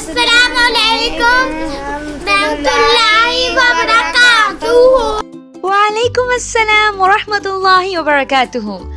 Assalamualaikum warahmatullahi wabarakatuh. Wa alaikum assalam wa rahmatullahi wa barakatuh.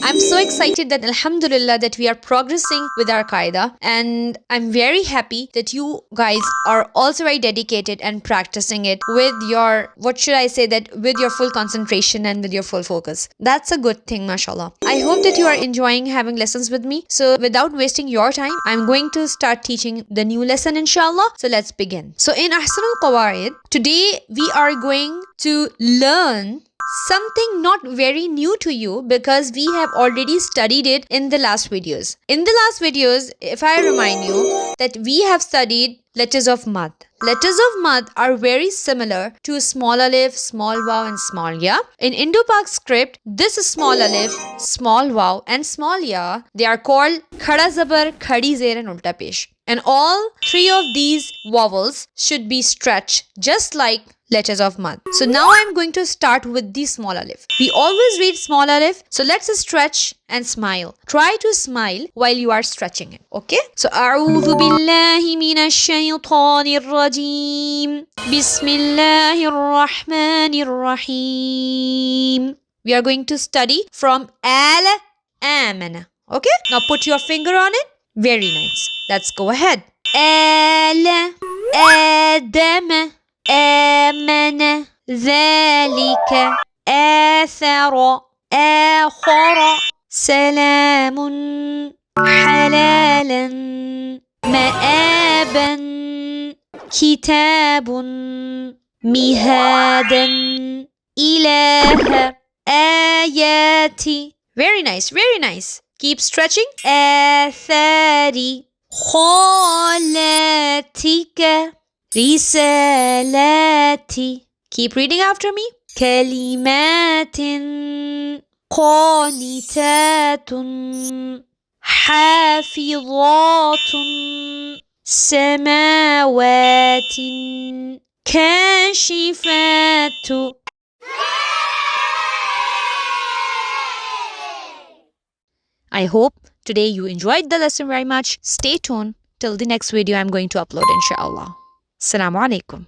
I'm so excited that alhamdulillah that we are progressing with our qaida, and I'm very happy that you guys are also very dedicated and practicing it with your, with your full concentration and with your full focus. That's a good thing, mashallah. I hope that you are enjoying having lessons with me. So without wasting your time, I'm going to start teaching the new lesson, inshallah. So let's begin. So in Ahsan-ul-Qawaid, today we are going to learn something not very new to you because we have already studied it in the last videos. In the last videos, if I remind you that we have studied letters of mad. Letters of mad are very similar to small alif, small waw and small ya. In Indo-Pak script, this is small alif, small waw and small ya. They are called Khari Zabar, Khari Zabar and ulta pesh. And all three of these vowels should be stretched just like letters of mad. So now I'm going to start with the small alif. We always read small alif, so let's stretch and smile. Try to smile while you are stretching it, okay? So A'udhu billahi minash shaytanir rajim. Bismillahir rahmanir rahim. We are going to study from al-amana, okay? Now put your finger on it. Very nice. Let's go ahead. Al-adama آمن ذلك آثر آخر سلام حلالا مآبا كتاب مهادا إله آيات. Very nice, very nice. Keep stretching. آثار خالاتك رسالاتي. Keep reading after me. كلمات قانتات حافظات سماوات كاشفات. I hope today you enjoyed the lesson very much. Stay tuned till the next video I'm going to upload, inshallah. Assalamu alaikum.